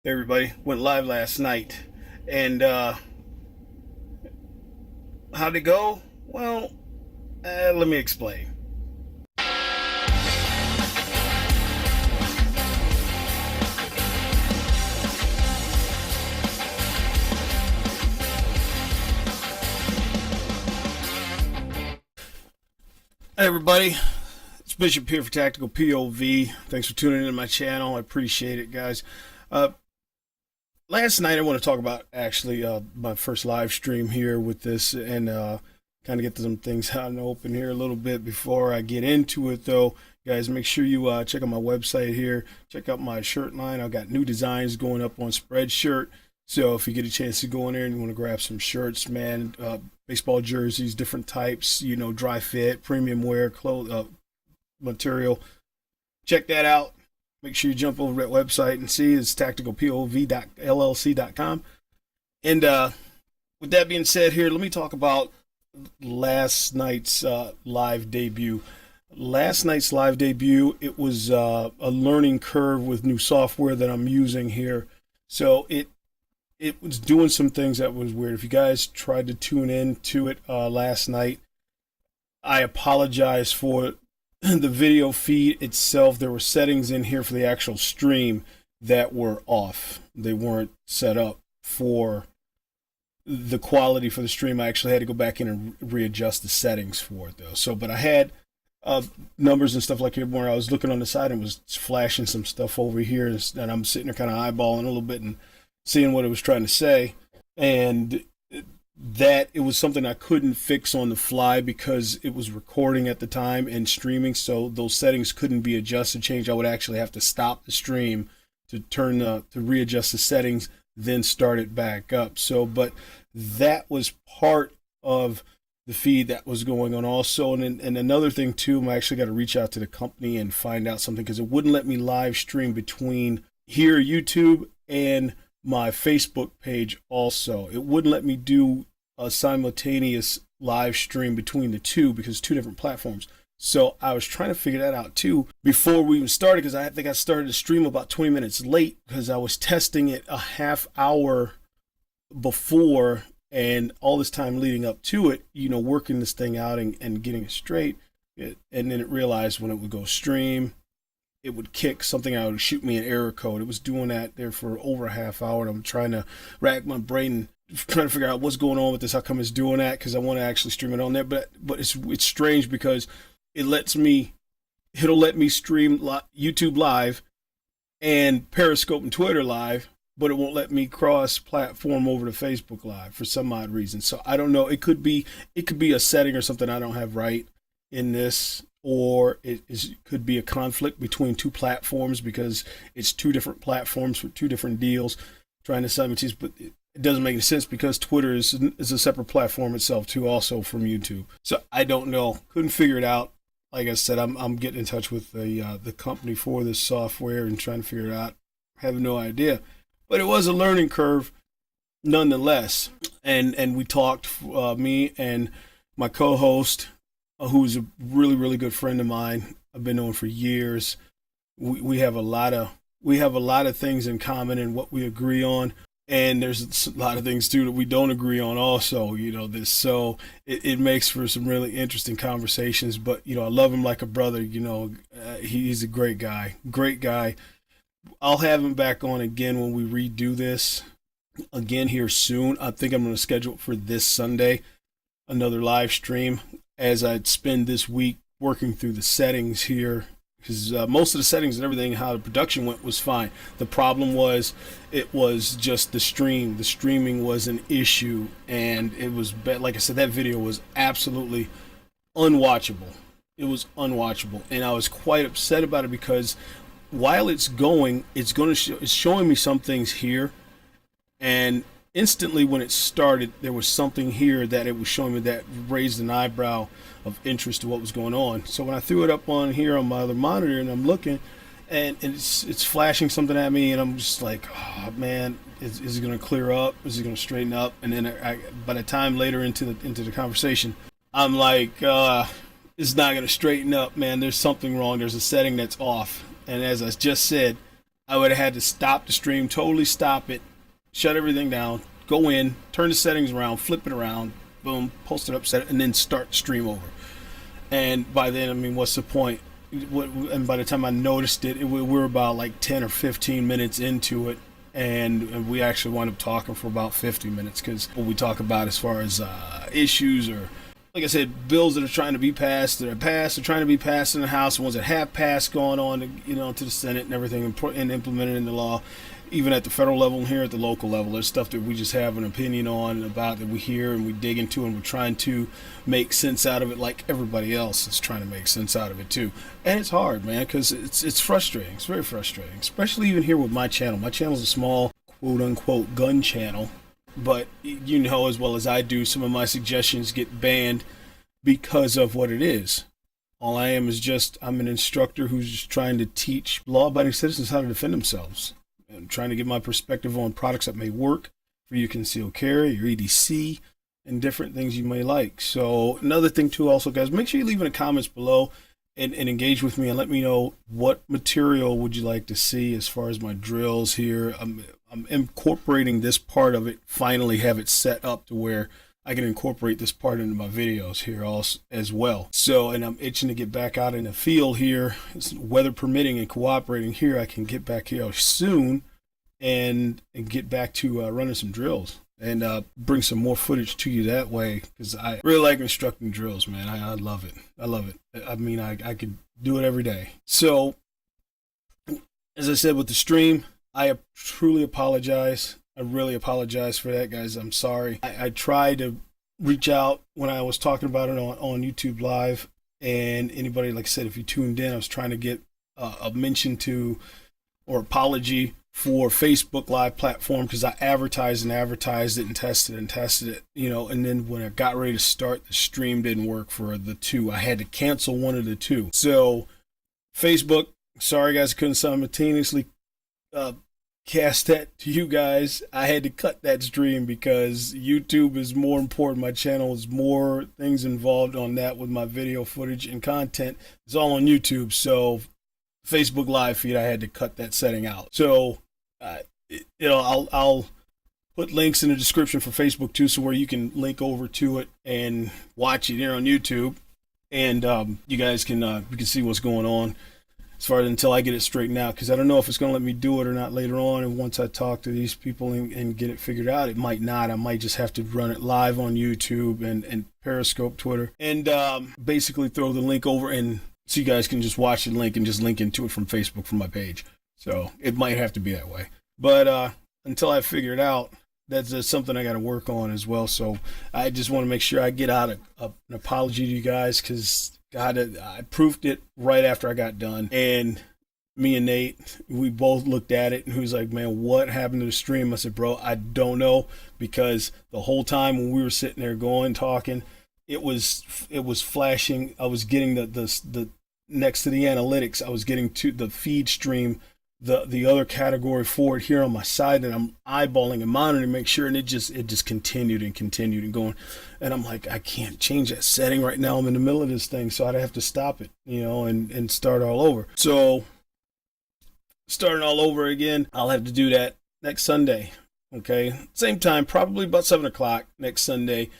Everybody went live last night, and how'd it go? Well, let me explain. Hey everybody, it's Bishop here for Tactical POV. Thanks for tuning into my channel. I appreciate it, guys. Last night I want to talk about actually my first live stream here with this, and kind of get some things out and open here a little bit before I get into it, though. Guys, make sure you check out my website here. Check out my shirt line. I've got new designs going up on Spreadshirt. So if you get a chance to go in there and you want to grab some shirts, man, baseball jerseys, different types, you know, dry fit, premium wear, clothes, material, check that out. Make sure you jump over that website and see. It's tacticalpov.llc.com. And with that being said here, let me talk about last night's live debut. Last night's live debut, it was a learning curve with new software that I'm using here. So it was doing some things that was weird. If you guys tried to tune in to it last night, I apologize for the video feed itself. There were settings in here for the actual stream that were off. They weren't set up for the quality for the stream. I actually had to go back in and readjust the settings for it, though. So, but I had numbers and stuff like that where I was looking on the side and was flashing some stuff over here, and I'm sitting there kind of eyeballing a little bit and seeing what it was trying to say, and that it was something I couldn't fix on the fly because it was recording at the time and streaming, so those settings couldn't be adjusted, changed. I would actually have to stop the stream to to readjust the settings, then start it back up. So, but that was part of the feed that was going on also. And another thing too, I actually got to reach out to the company and find out something, because it wouldn't let me live stream between here, YouTube, and my Facebook page also. It wouldn't let me do a simultaneous live stream between the two because it's two different platforms. So I was trying to figure that out too before we even started, because I think I started the stream about 20 minutes late because I was testing it a half hour before, and all this time leading up to it, you know, working this thing out and getting it straight. And then it realized when it would go stream, it would kick something out, it would shoot me an error code. It was doing that there for over a half hour, and I'm trying to rack my brain, trying to figure out what's going on with this, how come it's doing that, because I want to actually stream it on there. But it's strange because it'll let me stream YouTube live and Periscope and Twitter live, but it won't let me cross platform over to Facebook live for some odd reason. So I don't know. It could be a setting or something I don't have right in this, or could be a conflict between two platforms because it's two different platforms for two different deals trying to simultaneously. But it doesn't make any sense because Twitter is a separate platform itself too, also from YouTube. So I don't know. Couldn't figure it out. Like I said, I'm getting in touch with the company for this software and trying to figure it out. I have no idea. But it was a learning curve nonetheless. And we talked, me and my co-host, who's a really, really good friend of mine. I've been knowing for years. We have a lot of things in common and what we agree on, and there's a lot of things too that we don't agree on also, you know, this. So it makes for some really interesting conversations. But, you know, I love him like a brother. You know, he's a great guy. I'll have him back on again when we redo this again here soon. I think I'm going to schedule it for this Sunday, another live stream, as I spend this week working through the settings here, because most of the settings and everything, how the production went, was fine. The problem was, it was just the stream. The streaming was an issue, and it was bad. Like I said, that video was absolutely unwatchable. It was unwatchable, and I was quite upset about it because while it's going, it's showing me some things here, and instantly when it started, there was something here that it was showing me that raised an eyebrow of interest to what was going on. So when I threw it up on here on my other monitor and I'm looking, and it's flashing something at me, and I'm just like, oh man, is it going to clear up? Is it going to straighten up? And then by the time later into the conversation, I'm like, it's not going to straighten up, man. There's something wrong. There's a setting that's off. And as I just said, I would have had to stop the stream, totally stop it, shut everything down, go in, turn the settings around, flip it around, boom, post it up, set it, and then start the stream over. And by then, I mean, what's the point? And by the time I noticed it, we were about like 10 or 15 minutes into it, and we actually wound up talking for about 50 minutes, because what we talk about as far as issues, or like I said, bills that are trying to be passed, that are passed, are trying to be passed in the House, the ones that have passed, going on, to the Senate and everything, and implemented into law. Even at the federal level and here at the local level, there's stuff that we just have an opinion on about, that we hear and we dig into, and we're trying to make sense out of it, like everybody else is trying to make sense out of it too. And it's hard, man, because it's frustrating. It's very frustrating, especially even here with my channel. My channel is a small, quote unquote, gun channel, but you know as well as I do, some of my suggestions get banned because of what it is. All I am is I'm an instructor who's just trying to teach law-abiding citizens how to defend themselves. I'm trying to give my perspective on products that may work for your concealed carry, your EDC, and different things you may like. So another thing too, also guys, make sure you leave in the comments below and engage with me and let me know what material would you like to see as far as my drills here. I'm incorporating this part of it, finally have it set up to where I can incorporate this part into my videos here also as well. So, and I'm itching to get back out in the field here. It's weather permitting and cooperating here. I can get back here soon and get back to running some drills and bring some more footage to you that way, because I really like instructing drills, man. I love it. I love it. I mean, I could do it every day. So, as I said with the stream, I truly apologize. I really apologize for that, guys. I'm sorry. I tried to reach out when I was talking about it on YouTube Live, and anybody, like I said, if you tuned in, I was trying to get a mention to or apology for Facebook Live platform, because I advertised it and tested it, and then when I got ready to start, the stream didn't work for the two. I had to cancel one of the two. So Facebook, sorry guys, I couldn't simultaneously cast that to you guys. I had to cut that stream because YouTube is more important. My channel is more things involved on that with my video footage and content. It's all on YouTube. So Facebook Live feed, I had to cut that setting out. So, I'll put links in the description for Facebook too, so where you can link over to it and watch it here on YouTube, and you guys can you can see what's going on. As far as until I get it straightened out, because I don't know if it's going to let me do it or not later on. And once I talk to these people and get it figured out, it might not. I might just have to run it live on YouTube and Periscope, Twitter, and basically throw the link over, and so you guys can just watch the link and just link into it from Facebook from my page. So it might have to be that way. But until I figure it out, that's something I got to work on as well. So I just want to make sure I get out an apology to you guys, because God, I proofed it right after I got done, and me and Nate, we both looked at it, and he was like, man, what happened to the stream? I said, bro, I don't know, because the whole time when we were sitting there talking, it was flashing. I was getting the next to the analytics, I was getting to the feed stream, the other category for it here on my side, and I'm eyeballing and monitoring to make sure, and it just continued and going, and I'm like, I can't change that setting right now. I'm in the middle of this thing, so I'd have to stop it, and start all over. So starting all over again, I'll have to do that next Sunday. Okay, same time, probably about 7 o'clock next Sunday.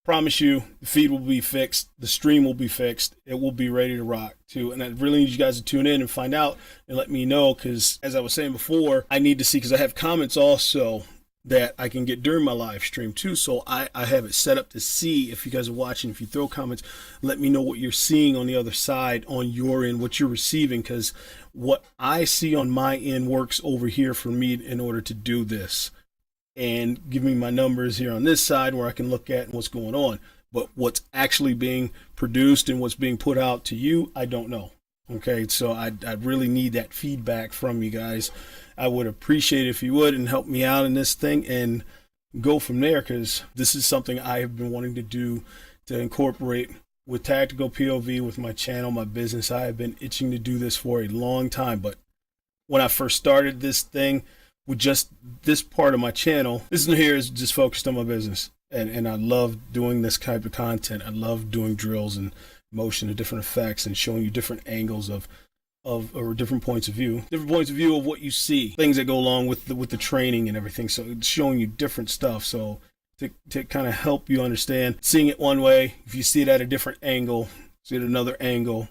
Promise you, the feed will be fixed. The stream will be fixed. It will be ready to rock too. And I really need you guys to tune in and find out and let me know, because as I was saying before, I need to see, because I have comments also that I can get during my live stream too. So I have it set up to see if you guys are watching. If you throw comments, let me know what you're seeing on the other side, on your end, what you're receiving, because what I see on my end works over here for me in order to do this. And give me my numbers here on this side where I can look at what's going on. But what's actually being produced and what's being put out to you, I don't know. Okay, so I really need that feedback from you guys. I would appreciate it if you would and help me out in this thing and go from there, because this is something I have been wanting to do, to incorporate with Tactical POV, with my channel, my business. I have been itching to do this for a long time. But when I first started this thing, with just this part of my channel, this one here is just focused on my business, and I love doing this type of content. I love doing drills and motion and different effects and showing you different angles of of, or different points of view of what you see, things that go along with the training and everything. So it's showing you different stuff. So to kind of help you understand, seeing it one way, if you see it at a different angle, see it at another angle,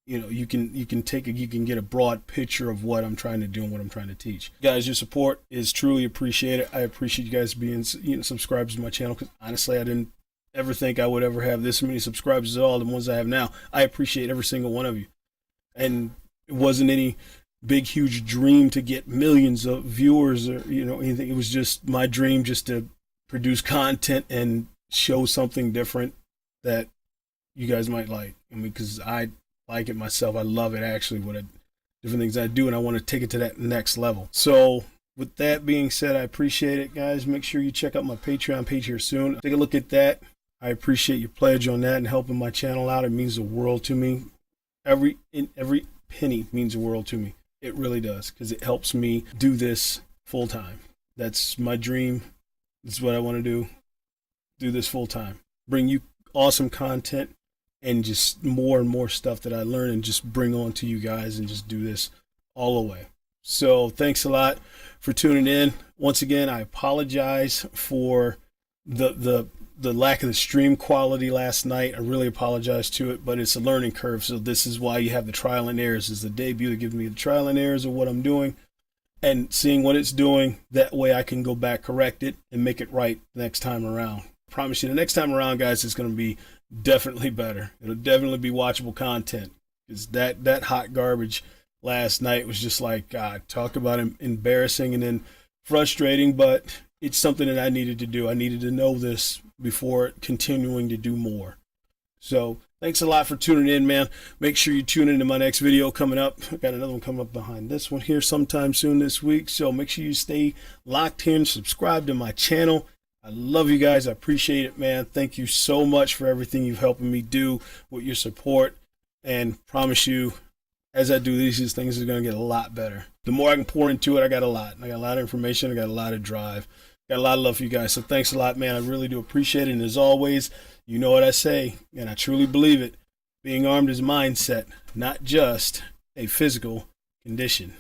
you can get a broad picture of what I'm trying to do and what I'm trying to teach. Guys, your support is truly appreciated. I appreciate you guys being subscribers to my channel, because honestly, I didn't ever think I would ever have this many subscribers at all, the ones I have now. I appreciate every single one of you. And it wasn't any big, huge dream to get millions of viewers or anything. It was just my dream, just to produce content and show something different that you guys might like. I mean, because I like it myself. I love it, actually, different things I do, and I want to take it to that next level. So with that being said, I appreciate it, guys. Make sure you check out my Patreon page here soon. Take a look at that. I appreciate your pledge on that and helping my channel out. It means the world to me. Every penny means the world to me. It really does, because it helps me do this full time. That's my dream. That's what I want to do this full time. Bring you awesome content and just more and more stuff that I learn, and just bring on to you guys, and just do this all the way. So thanks a lot for tuning in. Once again, I apologize for the lack of the stream quality last night. I really apologize to it, but it's a learning curve. So this is why you have the trial and errors. Is the debut that gives me the trial and errors of what I'm doing, and seeing what it's doing. That way I can go back, correct it, and make it right next time around. I promise you, the next time around, guys, it's going to be definitely better. It'll definitely be watchable content, because that hot garbage last night was just like, God, talk about embarrassing and then frustrating, but it's something that I needed to do. I needed to know this before continuing to do more. So thanks a lot for tuning in, man. Make sure you tune into my next video coming up. I got another one coming up behind this one here sometime soon this week. So make sure you stay locked in, subscribe to my channel. I love you guys. I appreciate it, man. Thank you so much for everything you've helped me do with your support. And promise you, as I do these things are going to get a lot better. The more I can pour into it, I got a lot. I got a lot of information. I got a lot of drive. Got a lot of love for you guys. So thanks a lot, man. I really do appreciate it. And as always, you know what I say, and I truly believe it. Being armed is a mindset, not just a physical condition.